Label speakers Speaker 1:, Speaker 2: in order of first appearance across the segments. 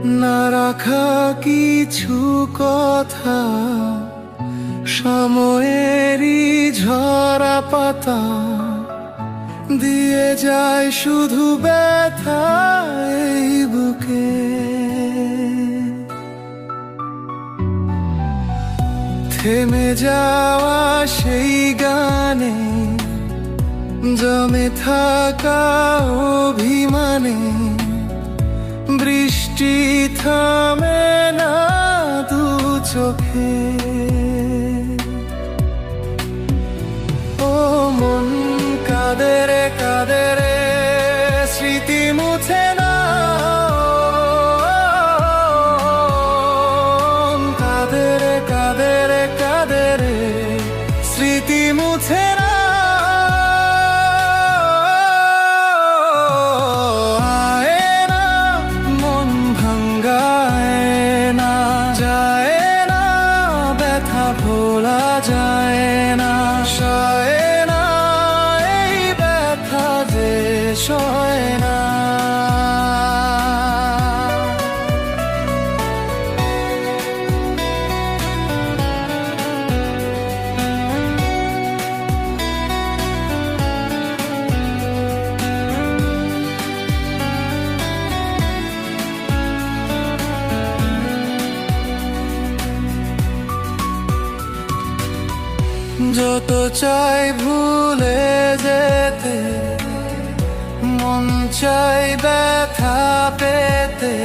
Speaker 1: না রাখা কিছু কথা, সময়েরই ঝরা পাতা দিয়ে যায় শুধু ব্যথা এই বুকে। থেমে যাওয়া সেই গানে, জমে থাকা অভিমানে, বৃষ্টি থামে না দু চোখে। ও মন কাঁদে রে কাঁদে রে, স্মৃতি মুছে না। কাঁদে রে কাঁদে রে কাঁদে রে, স্মৃতি মুছে না। ভোলা যায় না, সয় না এই ব্যথা যে সয় না। যত চাই ভুলে যেতে, মন চাই ব্যথা পেতে,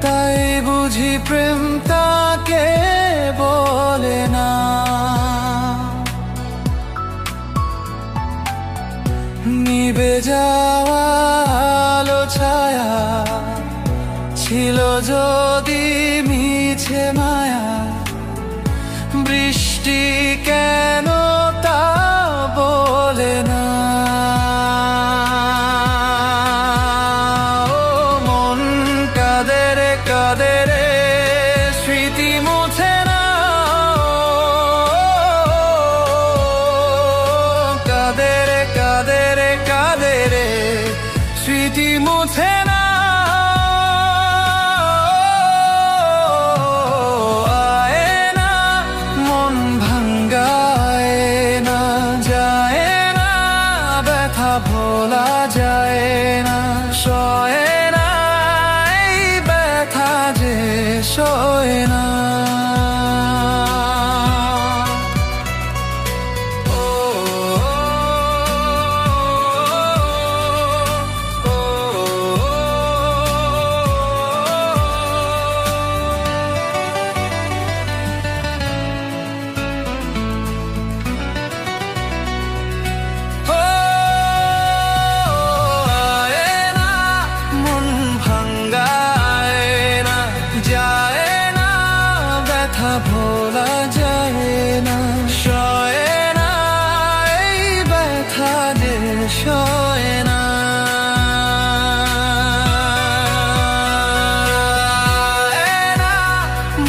Speaker 1: তাই বুঝি প্রেম তাকে বলে না। নিভে যাওয়া আলো ছায়া ছিল যদি মিছে মায়া, বৃষ্টি কেন তা বলে না। ও মন কাঁদে রে কাঁদে রে, স্মৃতি মুছে না। কাঁদে রে কাঁদে রে কাঁদে রে, স্মৃতি মুছে না। ভোলা যায় না, সয় না এই ব্যথা যে সয় না। ভোলা যায় না, সয় না এই ব্যথা যে সয় না।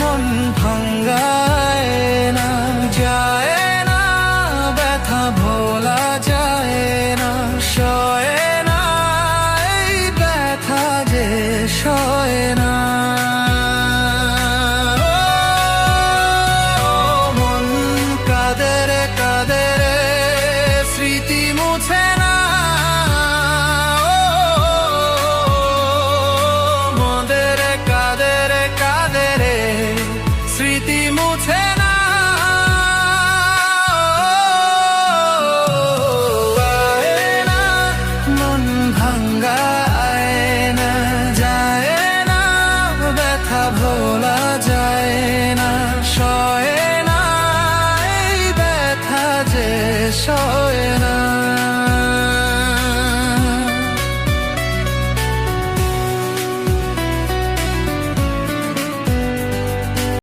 Speaker 1: মন ভাঙ্গায় না, যায় না ব্যথা ভোলা যায় না, সয় না এই ব্যথা যে সয় না। স্মৃতি মুছে না। মন ভাঙ্গায় না, যায় না ব্যথা ভোলা যায় না, সয় না এই ব্যথা যে সয়